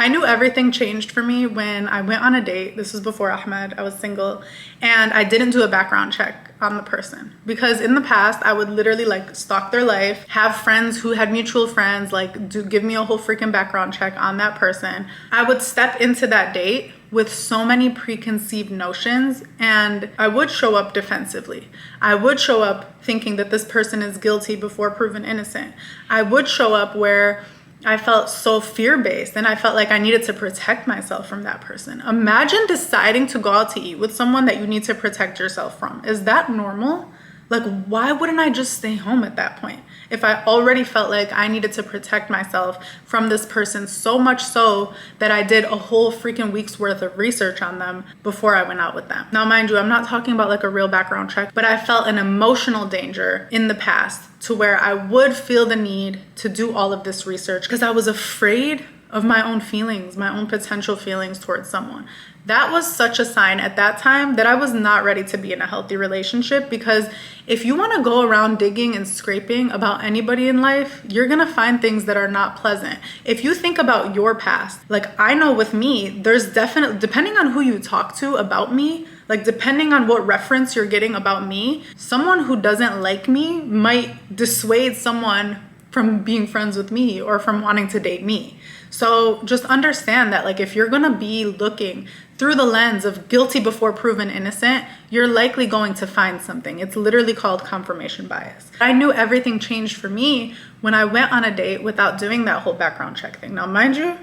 I knew everything changed for me when I went on a date. This was before Ahmed. I was single, and I didn't do a background check on the person, because in the past I would literally like stalk their life, have friends who had mutual friends like give me a whole freaking background check on that person. I would step into that date with so many preconceived notions, and I would show up defensively. I would show up thinking that this person is guilty before proven innocent. I would show up where I felt so fear-based, and I felt like I needed to protect myself from that person. Imagine deciding to go out to eat with someone that you need to protect yourself from. Is that normal? Like, why wouldn't I just stay home at that point? If I already felt like I needed to protect myself from this person, so much so that I did a whole freaking week's worth of research on them before I went out with them. Now, mind you, I'm not talking about like a real background check, but I felt an emotional danger in the past to where I would feel the need to do all of this research because I was afraid of my own feelings, my own potential feelings towards someone. That was such a sign at that time that I was not ready to be in a healthy relationship, because if you want to go around digging and scraping about anybody in life, you're going to find things that are not pleasant. If you think about your past, like I know with me, there's definitely, depending on who you talk to about me, like depending on what reference you're getting about me, someone who doesn't like me might dissuade someone from being friends with me or from wanting to date me. So just understand that, like, if you're gonna be looking through the lens of guilty before proven innocent, you're likely going to find something. It's literally called confirmation bias. I knew everything changed for me when I went on a date without doing that whole background check thing. Now, mind you,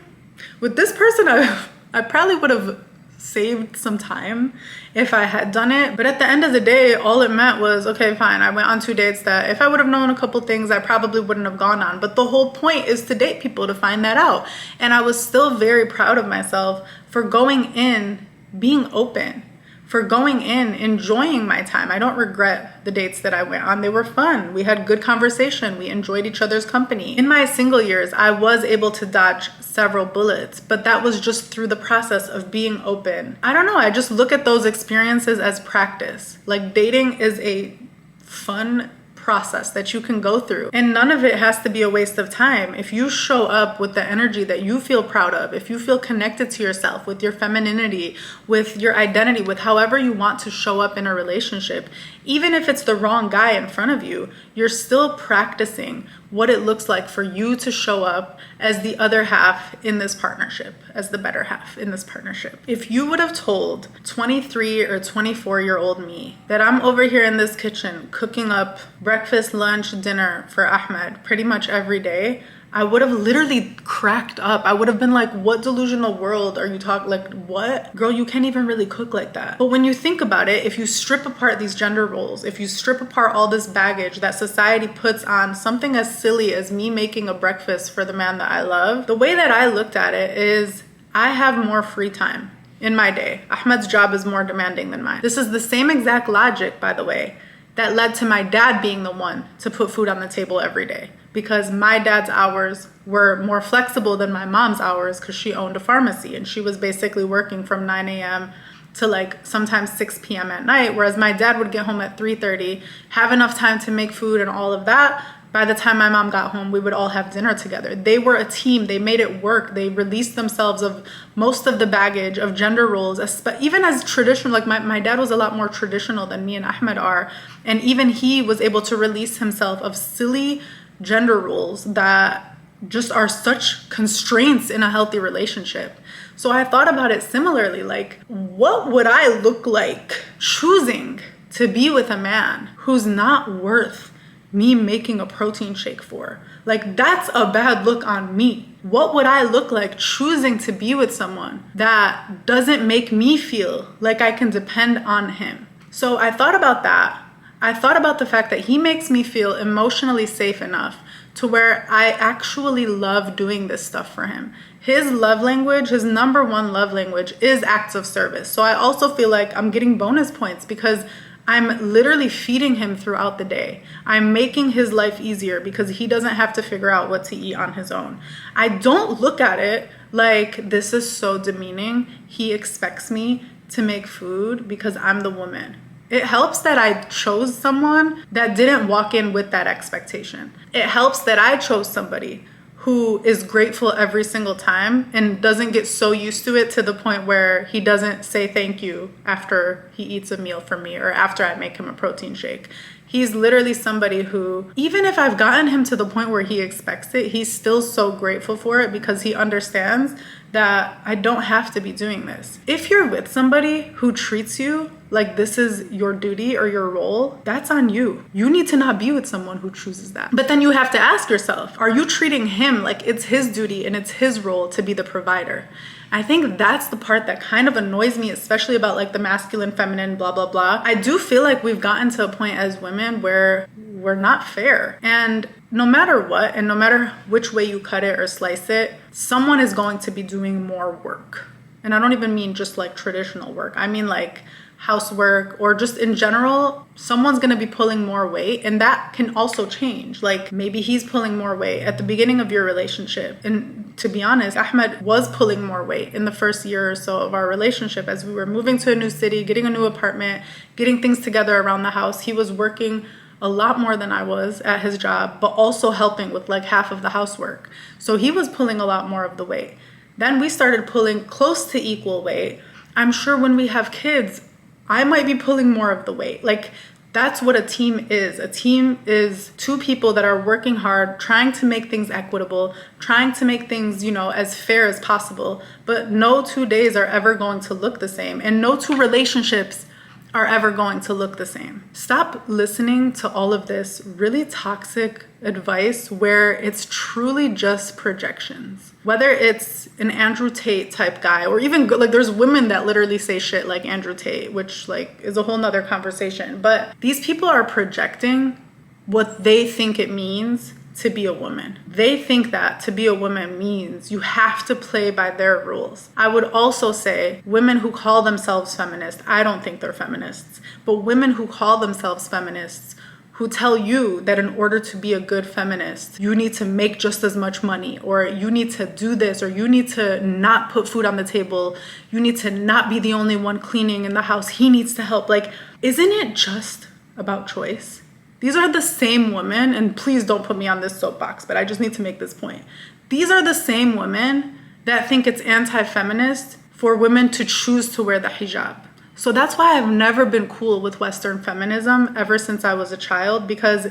with this person, I probably would have saved some time if I had done it. But at the end of the day, all it meant was, okay, fine, I went on 2 dates that if I would have known a couple things, I probably wouldn't have gone on. But the whole point is to date people, to find that out. And I was still very proud of myself for going in, being open, for going in, enjoying my time. I don't regret the dates that I went on. They were fun. We had good conversation. We enjoyed each other's company. In my single years, I was able to dodge several bullets, but that was just through the process of being open. I don't know. I just look at those experiences as practice. Like, dating is a fun process that you can go through, and none of it has to be a waste of time. If you show up with the energy that you feel proud of, if you feel connected to yourself, with your femininity, with your identity, with however you want to show up in a relationship, even if it's the wrong guy in front of you, you're still practicing what it looks like for you to show up as the other half in this partnership, as the better half in this partnership. If you would have told 23 or 24-year-old me that I'm over here in this kitchen cooking up breakfast, lunch, dinner for Ahmed pretty much every day, I would have literally cracked up. I would have been like, what delusional world are you talking? Like, what? Girl, you can't even really cook like that. But when you think about it, if you strip apart these gender roles, if you strip apart all this baggage that society puts on something as silly as me making a breakfast for the man that I love, the way that I looked at it is I have more free time in my day. Ahmed's job is more demanding than mine. This is the same exact logic, by the way, that led to my dad being the one to put food on the table every day, because my dad's hours were more flexible than my mom's hours because she owned a pharmacy and she was basically working from 9 a.m. to like sometimes 6 p.m. at night, whereas my dad would get home at 3:30, have enough time to make food and all of that. By the time my mom got home, we would all have dinner together. They were a team. They made it work. They released themselves of most of the baggage of gender roles, even as traditional. Like my dad was a lot more traditional than me and Ahmed are. And even he was able to release himself of silly gender roles that just are such constraints in a healthy relationship. So I thought about it similarly, like, what would I look like choosing to be with a man who's not worth me making a protein shake for? Like, that's a bad look on me. What would I look like choosing to be with someone that doesn't make me feel like I can depend on him? So I thought about that. I thought about the fact that he makes me feel emotionally safe enough to where I actually love doing this stuff for him. His love language, his number one love language, is acts of service. So I also feel like I'm getting bonus points because I'm literally feeding him throughout the day. I'm making his life easier because he doesn't have to figure out what to eat on his own. I don't look at it like this is so demeaning. He expects me to make food because I'm the woman. It helps that I chose someone that didn't walk in with that expectation. It helps that I chose somebody who is grateful every single time and doesn't get so used to it to the point where he doesn't say thank you after he eats a meal from me or after I make him a protein shake. He's literally somebody who, even if I've gotten him to the point where he expects it, he's still so grateful for it because he understands that I don't have to be doing this. If you're with somebody who treats you like this is your duty or your role, that's on you. You need to not be with someone who chooses that. But then you have to ask yourself, are you treating him like it's his duty and it's his role to be the provider? I think that's the part that kind of annoys me, especially about like the masculine, feminine, blah, blah, blah. I do feel like we've gotten to a point as women where we're not fair. And no matter what, and no matter which way you cut it or slice it, someone is going to be doing more work. And I don't even mean just like traditional work. I mean like housework or just in general, someone's going to be pulling more weight, and that can also change. Like maybe he's pulling more weight at the beginning of your relationship. And to be honest, Ahmed was pulling more weight in the first year or so of our relationship as we were moving to a new city, getting a new apartment, getting things together around the house. He was working a lot more than I was at his job, but also helping with like half of the housework. So he was pulling a lot more of the weight. Then we started pulling close to equal weight. I'm sure when we have kids, I might be pulling more of the weight. Like that's what a team is. A team is two people that are working hard, trying to make things equitable, trying to make things, as fair as possible. But no 2 days are ever going to look the same. And no two relationships are ever going to look the same. Stop listening to all of this really toxic advice where it's truly just projections. Whether it's an Andrew Tate type guy, or even like there's women that literally say shit like Andrew Tate, which like is a whole nother conversation. But these people are projecting what they think it means to be a woman. They think that to be a woman means you have to play by their rules. I would also say women who call themselves feminists, I don't think they're feminists, but women who call themselves feminists, who tell you that in order to be a good feminist, you need to make just as much money, or you need to do this, or you need to not put food on the table, you need to not be the only one cleaning in the house, he needs to help. Like, isn't it just about choice? These are the same women, and please don't put me on this soapbox, but I just need to make this point. These are the same women that think it's anti-feminist for women to choose to wear the hijab. So that's why I've never been cool with Western feminism ever since I was a child, because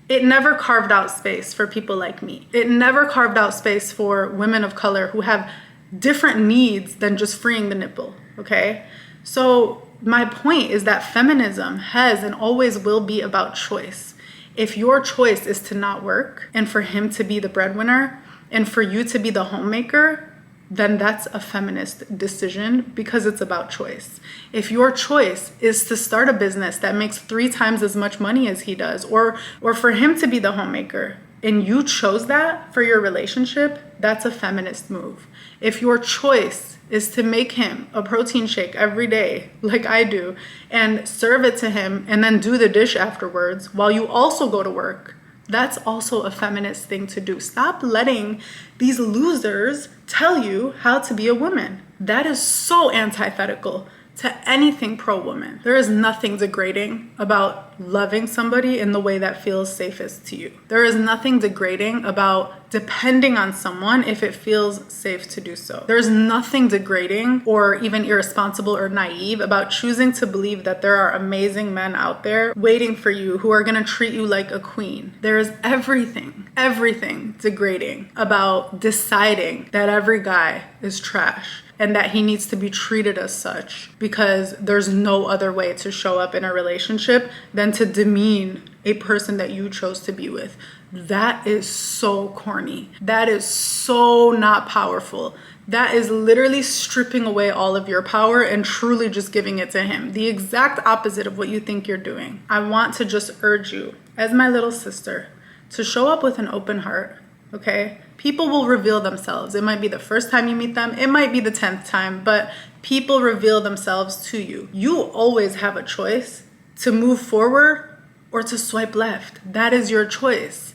it never carved out space for people like me. It never carved out space for women of color who have different needs than just freeing the nipple, okay? So my point is that feminism has and always will be about choice. If your choice is to not work and for him to be the breadwinner and for you to be the homemaker, then that's a feminist decision because it's about choice. If your choice is to start a business that makes 3 times as much money as he does, or for him to be the homemaker, and you chose that for your relationship, that's a feminist move. If your choice is to make him a protein shake every day, like I do, and serve it to him and then do the dish afterwards while you also go to work, that's also a feminist thing to do. Stop letting these losers tell you how to be a woman. That is so antithetical to anything pro-woman. There is nothing degrading about loving somebody in the way that feels safest to you. There is nothing degrading about depending on someone if it feels safe to do so. There's nothing degrading or even irresponsible or naive about choosing to believe that there are amazing men out there waiting for you who are gonna treat you like a queen. There is everything degrading about deciding that every guy is trash and that he needs to be treated as such because there's no other way to show up in a relationship than to demean a person that you chose to be with. That is so corny. That is so not powerful. That is literally stripping away all of your power and truly just giving it to him. The exact opposite of what you think you're doing. I want to just urge you, as my little sister, to show up with an open heart, okay? People will reveal themselves. It might be the first time you meet them. It might be the 10th time, but people reveal themselves to you. You always have a choice to move forward or to swipe left. That is your choice.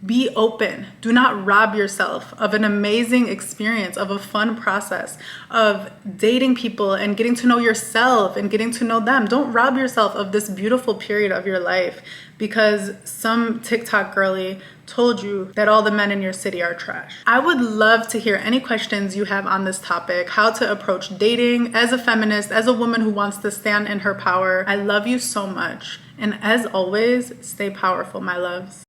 Be open. Do not rob yourself of an amazing experience, of a fun process, of dating people and getting to know yourself and getting to know them. Don't rob yourself of this beautiful period of your life because some TikTok girly told you that all the men in your city are trash. I would love to hear any questions you have on this topic, how to approach dating as a feminist, as a woman who wants to stand in her power. I love you so much. And as always, stay powerful, my loves.